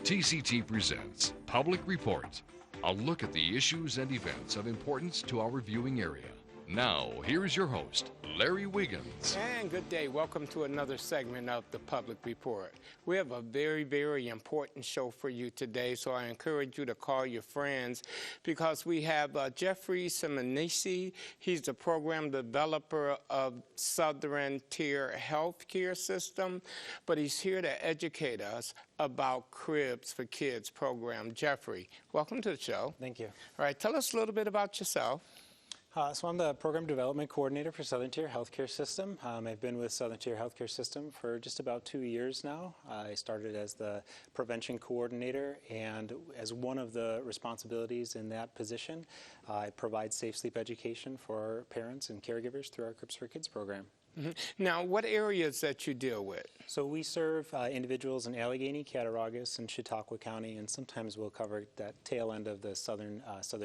TCT presents Public Report, a look at the issues and events of importance to our viewing area. Now, here's your host, Larry Wiggins. And good day. Welcome to another segment of the Public Report. We have a very, very important show for you today, so I encourage you to call your friends because we have Jeffrey Simonisi. He's the program developer of Southern Tier Healthcare System, but he's here to educate us about Cribs for Kids program. Jeffrey, welcome to the show. Thank you. All right, tell us a little bit about yourself. So I'm the Program Development Coordinator for Southern Tier Healthcare System. I've been with Southern Tier Healthcare System for just about 2 years now. I started as the Prevention Coordinator, and as one of the responsibilities in that position, I provide safe sleep education for parents and caregivers through our Cribs for Kids program. Mm-hmm. Now, what areas that you deal with? So we serve individuals in Allegheny, Cattaraugus, and Chautauqua County, and sometimes we'll cover that tail end of the southern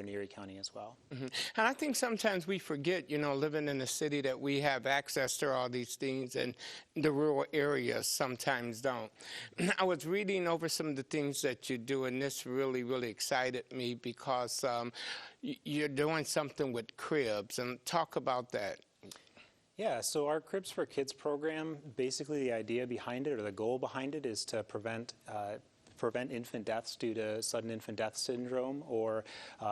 Erie County as well. Mm-hmm. And I think sometimes we forget, you know, living in a city that we have access to all these things, and the rural areas sometimes don't. I was reading over some of the things that you do, and this really, really excited me because you're doing something with cribs, and talk about that. Yeah, so our Cribs for Kids program, basically the idea behind it, or the goal behind it, is to prevent infant deaths due to sudden infant death syndrome or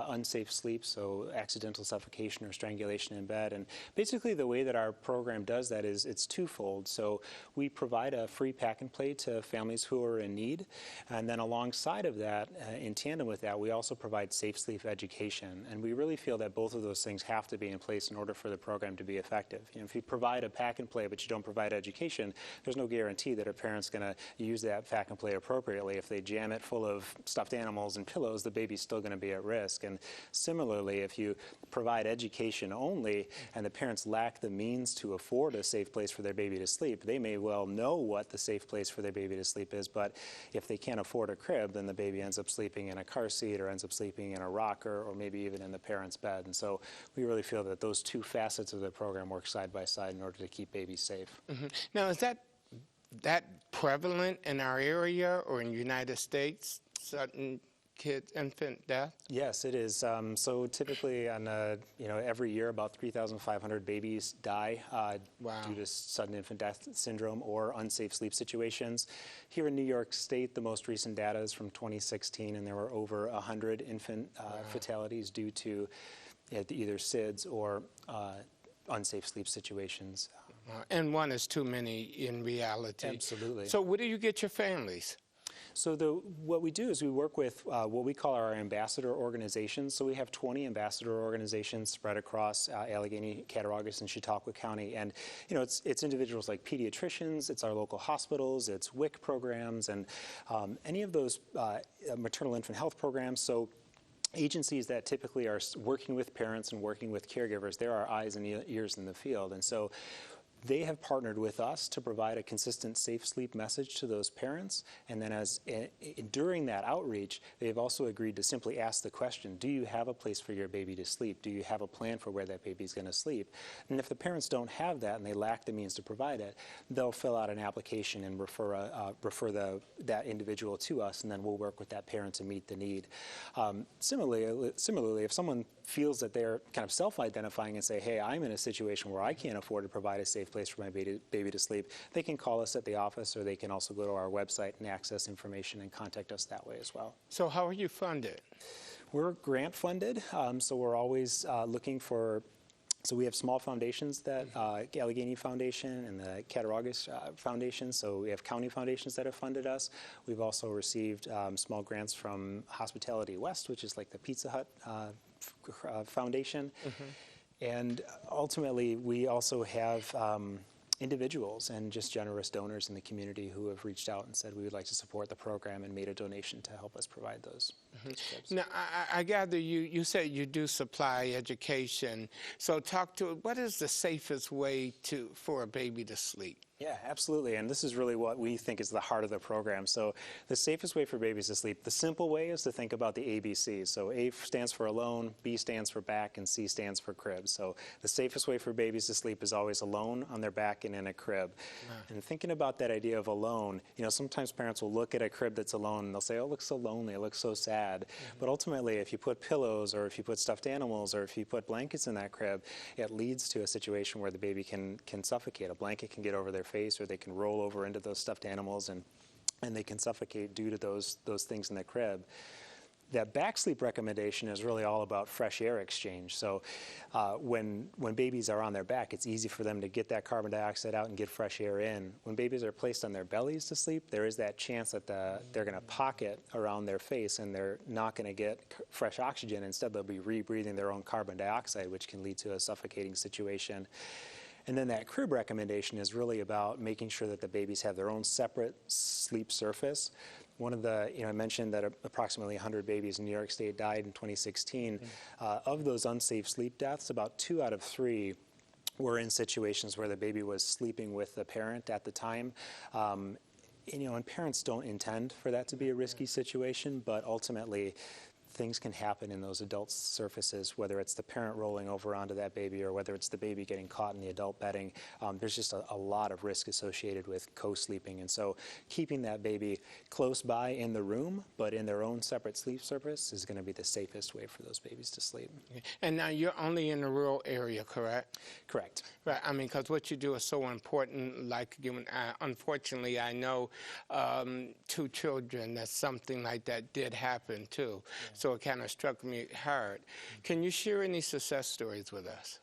unsafe sleep, so accidental suffocation or strangulation in bed. And basically the way that our program does that is it's twofold. So we provide a free pack and play to families who are in need, and then alongside of that, in tandem with that, we also provide safe sleep education. And we really feel that both of those things have to be in place in order for the program to be effective. You know, if you provide a pack and play but you don't provide education, there's no guarantee that a parent's going to use that pack and play appropriately. If they jam it full of stuffed animals and pillows, the baby's still going to be at risk. And similarly, if you provide education only and the parents lack the means to afford a safe place for their baby to sleep, they may well know what the safe place for their baby to sleep is, but if they can't afford a crib, then the baby ends up sleeping in a car seat or ends up sleeping in a rocker or maybe even in the parent's bed. And so we really feel that those two facets of the program work side by side in order to keep babies safe. Mm-hmm. Now, is that prevalent in our area or in the United States, sudden infant death? Yes, it is. So typically on every year about 3,500 babies die due to sudden infant death syndrome or unsafe sleep situations. Here in New York State, the most recent data is from 2016, and there were over 100 infant fatalities due to either SIDS or unsafe sleep situations. And one is too many in reality. Absolutely. So where do you get your families? So what we do is we work with what we call our ambassador organizations. So we have 20 ambassador organizations spread across Allegheny, Cattaraugus, and Chautauqua County. And you know, it's individuals like pediatricians, it's our local hospitals, it's WIC programs, and any of those maternal infant health programs. So agencies that typically are working with parents and working with caregivers, they're our eyes and ears in the field. And so they have partnered with us to provide a consistent safe sleep message to those parents, and then during that outreach, they've also agreed to simply ask the question, do you have a place for your baby to sleep? Do you have a plan for where that baby's going to sleep? And if the parents don't have that and they lack the means to provide it, they'll fill out an application and refer that individual to us, and then we'll work with that parent to meet the need. Similarly, if someone feels that they're kind of self-identifying and say, hey, I'm in a situation where I can't afford to provide a safe place for my baby to sleep, they can call us at the office, or they can also go to our website and access information and contact us that way as well. So how are you funded? We're grant funded, so we're always looking for. So we have small foundations, that Allegheny Foundation and the Cattaraugus Foundation. So we have county foundations that have funded us. We've also received small grants from Hospitality West, which is like the Pizza Hut Foundation. Mm-hmm. And ultimately, we also have individuals and just generous donors in the community who have reached out and said we would like to support the program and made a donation to help us provide those. Mm-hmm. Now, I gather you said you do supply education. So talk to, what is the safest way for a baby to sleep? Yeah, absolutely. And this is really what we think is the heart of the program. So the safest way for babies to sleep, the simple way is to think about the ABCs. So A stands for alone, B stands for back, and C stands for crib. So the safest way for babies to sleep is always alone on their back and in a crib. And thinking about that idea of alone, sometimes parents will look at a crib that's alone and they'll say, oh, it looks so lonely, it looks so sad. But ultimately, if you put pillows or if you put stuffed animals or if you put blankets in that crib, it leads to a situation where the baby can suffocate. A blanket can get over their face, or they can roll over into those stuffed animals and they can suffocate due to those things in the crib. That back sleep recommendation is really all about fresh air exchange. So when babies are on their back, it's easy for them to get that carbon dioxide out and get fresh air in. When babies are placed on their bellies to sleep, there is that chance that they're going to pocket around their face and they're not going to get fresh oxygen. Instead, they'll be rebreathing their own carbon dioxide, which can lead to a suffocating situation. And then that crib recommendation is really about making sure that the babies have their own separate sleep surface. One of the, I mentioned that approximately 100 babies in New York State died in 2016. Of those unsafe sleep deaths, about 2 out of 3 were in situations where the baby was sleeping with the parent at the time. And parents don't intend for that to be a risky situation, but ultimately, things can happen in those adult surfaces, whether it's the parent rolling over onto that baby or whether it's the baby getting caught in the adult bedding. There's just a lot of risk associated with co-sleeping. And so keeping that baby close by in the room, but in their own separate sleep surface, is going to be the safest way for those babies to sleep. And now you're only in the rural area, correct? Correct. Right. I mean, because what you do is so important. Like, unfortunately, I know 2 children that something like that did happen too. Yeah. So it kind of struck me hard. Can you share any success stories with us?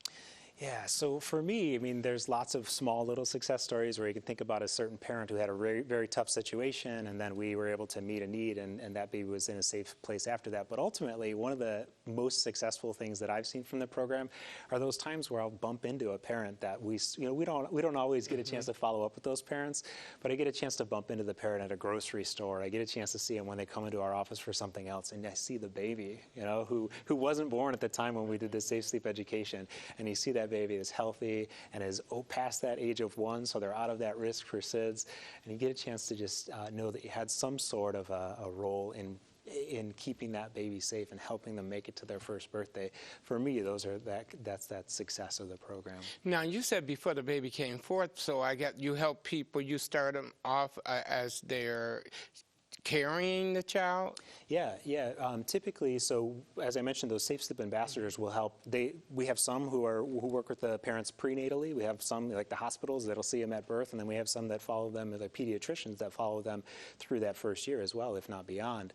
Yeah, so for me, there's lots of small little success stories where you can think about a certain parent who had a very, very tough situation, and then we were able to meet a need, and that baby was in a safe place after that. But ultimately, one of the most successful things that I've seen from the program are those times where I'll bump into a parent that we don't always get a chance to follow up with those parents, but I get a chance to bump into the parent at a grocery store. I get a chance to see them when they come into our office for something else, and I see the baby, who wasn't born at the time when we did the safe sleep education, and you see that baby is healthy and is past that age of 1, so they're out of that risk for SIDS, and you get a chance to just know that you had some sort of a role in keeping that baby safe and helping them make it to their first birthday. For me, that's that success of the program. Now, you said before the baby came forth, so I get you help people, you start them off as they're carrying the child? Yeah. Typically, so as I mentioned, those Safe Sleep ambassadors will help. We have some who work with the parents prenatally. We have some, like the hospitals, that'll see them at birth, and then we have some that follow them, like pediatricians that follow them through that first year as well, if not beyond.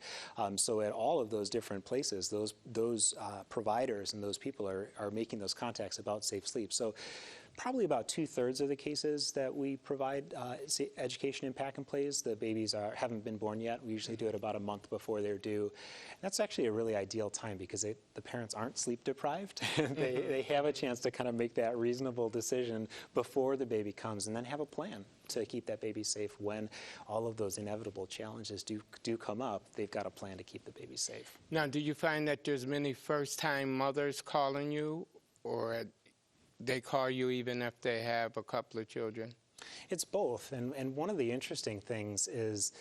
So at all of those different places, those providers and those people are making those contacts about safe sleep. So probably about 2/3 of the cases that we provide education in pack and plays, the babies haven't been born yet. We usually do it about a month before they're due. And that's actually a really ideal time because the parents aren't sleep deprived. They have a chance to kind of make that reasonable decision before the baby comes, and then have a plan to keep that baby safe when all of those inevitable challenges do come up. They've got a plan to keep the baby safe. Now, do you find that there's many first-time mothers calling you, or they call you even if they have a couple of children? It's both, and one of the interesting things is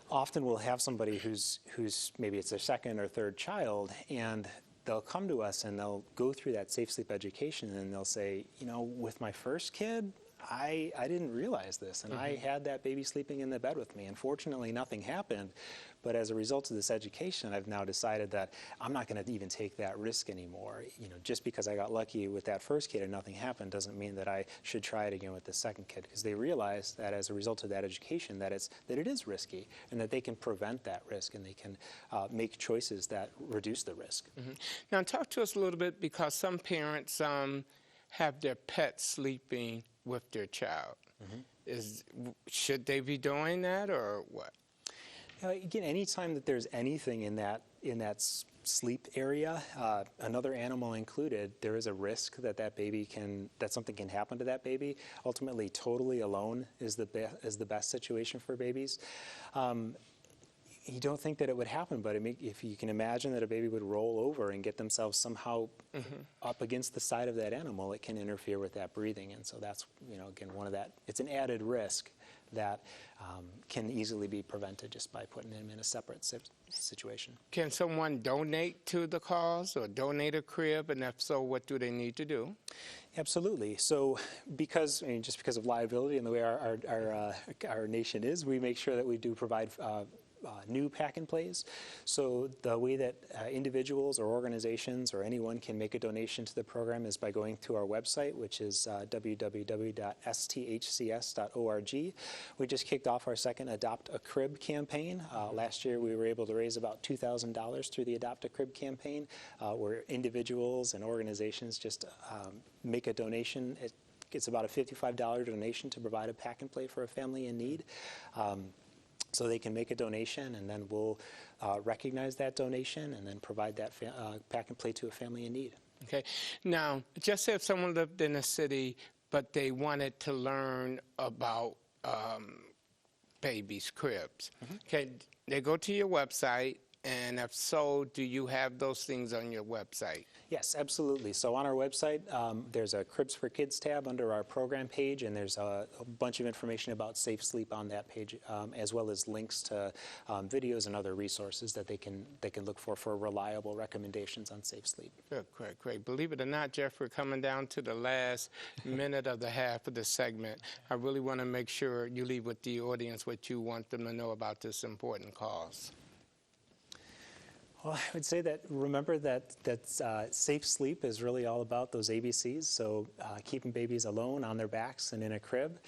often we'll have somebody who's maybe it's their second or third child, and they'll come to us and they'll go through that safe sleep education, and they'll say, with my first kid, I didn't realize this, and I had that baby sleeping in the bed with me. Unfortunately, nothing happened, but as a result of this education, I've now decided that I'm not going to even take that risk anymore. Just because I got lucky with that first kid and nothing happened doesn't mean that I should try it again with the second kid, because they realize that as a result of that education that it is risky, and that they can prevent that risk, and they can make choices that reduce the risk. Now, talk to us a little bit, because some parents have their pets sleeping with their child. Should they be doing that, or what? Again, anytime that there's anything in that sleep area, another animal included, there is a risk that something can happen to that baby. Ultimately, totally alone is the best situation for babies. You don't think that it would happen, but if you can imagine that a baby would roll over and get themselves somehow up against the side of that animal, it can interfere with that breathing. And so that's, again, it's an added risk that can easily be prevented just by putting them in a separate situation. Can someone donate to the cause or donate a crib? And if so, what do they need to do? Absolutely. So just because of liability and the way our nation is, we make sure that we do provide new pack and plays. So the way that individuals or organizations or anyone can make a donation to the program is by going to our website, which is www.STHCS.org. We just kicked off our second Adopt a Crib campaign. Last year we were able to raise about $2,000 through the Adopt a Crib campaign, where individuals and organizations just make a donation. It's about a $55 donation to provide a pack and play for a family in need. So they can make a donation, and then we'll recognize that donation and then provide that pack and play to a family in need. Okay. Now, just say if someone lived in a city, but they wanted to learn about babies' cribs. Okay, they go to your website, and if so, do you have those things on your website? Yes, absolutely. So on our website, there's a Cribs for Kids tab under our program page, and there's a bunch of information about Safe Sleep on that page, as well as links to videos and other resources that they can look for reliable recommendations on safe sleep. Good, great, great. Believe it or not, Jeff, we're coming down to the last minute of the half of the segment. I really want to make sure you leave with the audience what you want them to know about this important cause. Well, I would say that remember that safe sleep is really all about those ABCs, so keeping babies alone on their backs and in a crib,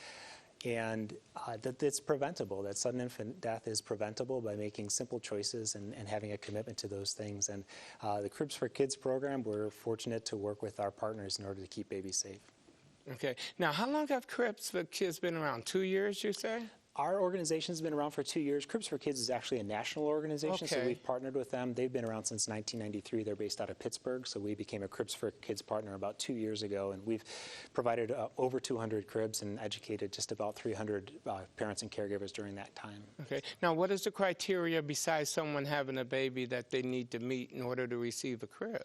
and that it's preventable, that sudden infant death is preventable by making simple choices and having a commitment to those things. And the Cribs for Kids program, we're fortunate to work with our partners in order to keep babies safe. Okay. Now, how long have Cribs for Kids been around? 2 years, you say? Our organization's been around for 2 years. Cribs for Kids is actually a national organization, so we've partnered with them. They've been around since 1993. They're based out of Pittsburgh, so we became a Cribs for Kids partner about 2 years ago, and we've provided over 200 cribs and educated just about 300 parents and caregivers during that time. Okay. Now, what is the criteria besides someone having a baby that they need to meet in order to receive a crib?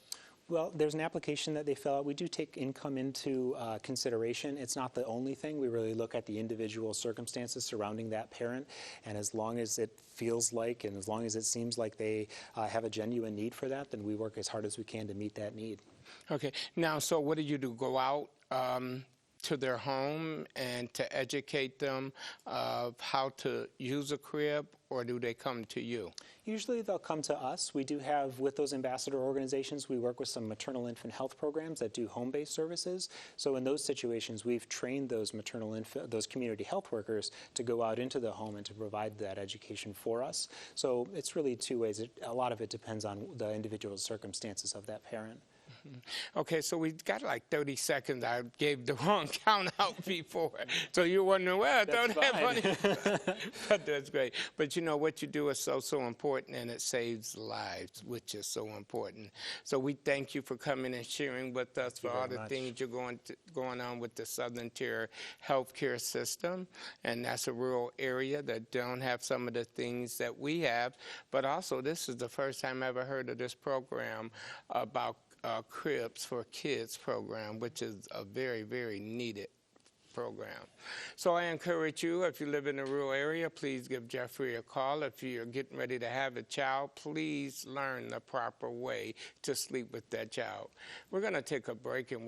Well, there's an application that they fill out. We do take income into consideration. It's not the only thing. We really look at the individual circumstances surrounding that parent, and as long as it feels like and as long as it seems like they have a genuine need for that, then we work as hard as we can to meet that need. Okay. Now, so what do you do? Go out to their home and to educate them of how to use a crib, or do they come to you? Usually they'll come to us. We do have, with those ambassador organizations, we work with some maternal infant health programs that do home-based services. So in those situations, we've trained those those community health workers to go out into the home and to provide that education for us. So it's really two ways. A lot of it depends on the individual circumstances of that parent. Okay, so we've got like 30 seconds. I gave the wrong count out before. So you're wondering, well, I don't have money. But that's great. But you know, what you do is so important, and it saves lives, which is so important. So we thank you for coming and sharing with us for all the things you're going on with the Southern Tier healthcare system. And that's a rural area that don't have some of the things that we have. But also, this is the first time I ever heard of this program about Cribs for Kids program, which is a very, very needed program. So I encourage you, if you live in a rural area, please give Jeffrey a call. If you're getting ready to have a child, please learn the proper way to sleep with that child. We're going to take a break, and